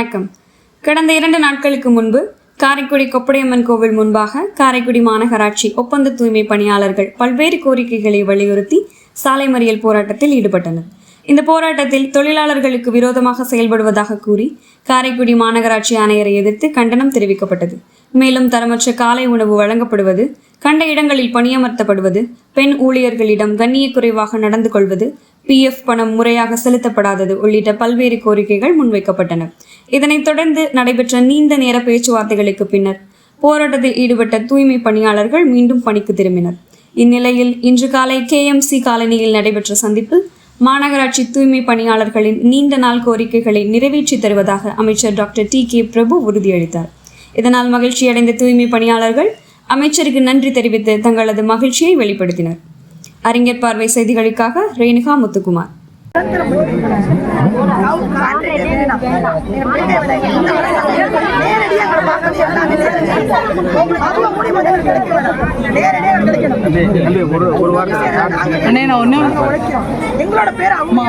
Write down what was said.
வணக்கம். கடந்த 2 நாட்களுக்கு முன்பு காரைக்குடி கொப்படையம்மன் கோவில் முன்பாக காரைக்குடி மாநகராட்சி ஒப்பந்த தூய்மை பணியாளர்கள் பல்வேறு கோரிக்கைகளை வலியுறுத்தி சாலை மறியல் போராட்டத்தில் ஈடுபட்டனர். இந்த போராட்டத்தில் தொழிலாளர்களுக்கு விரோதமாக செயல்படுவதாக கூறி காரைக்குடி மாநகராட்சி ஆணையரை எதிர்த்து கண்டனம் தெரிவிக்கப்பட்டது. மேலும் தரமற்ற காலை உணவு வழங்கப்படுவது, கண்ட இடங்களில் பணியமர்த்தப்படுவது, பெண் ஊழியர்களிடம் கண்ணிய குறைவாக நடந்து கொள்வது, PF பணம் முறையாக செலுத்தப்படாதது உள்ளிட்ட பல்வேறு கோரிக்கைகள் முன்வைக்கப்பட்டன. இதனைத் தொடர்ந்து நடைபெற்ற நீண்ட நேர பேச்சுவார்த்தைகளுக்கு பின்னர் போராட்டத்தில் ஈடுபட்ட தூய்மை பணியாளர்கள் மீண்டும் பணிக்கு திரும்பினர். இந்நிலையில் இன்று காலை KMC காலனியில் நடைபெற்ற சந்திப்பில் மாநகராட்சி தூய்மை பணியாளர்களின் நீண்ட நாள் கோரிக்கைகளை நிறைவேற்றி தருவதாக அமைச்சர் டாக்டர் TK பிரபு உறுதியளித்தார். இதனால் மகிழ்ச்சியடைந்த தூய்மை பணியாளர்கள் அமைச்சருக்கு நன்றி தெரிவித்து தங்களது மகிழ்ச்சியை வெளிப்படுத்தினர். அறிஞர் பார்வை செய்திகளுக்காக ரேணுகா முத்துக்குமார். எங்களோட பேர் அம்மா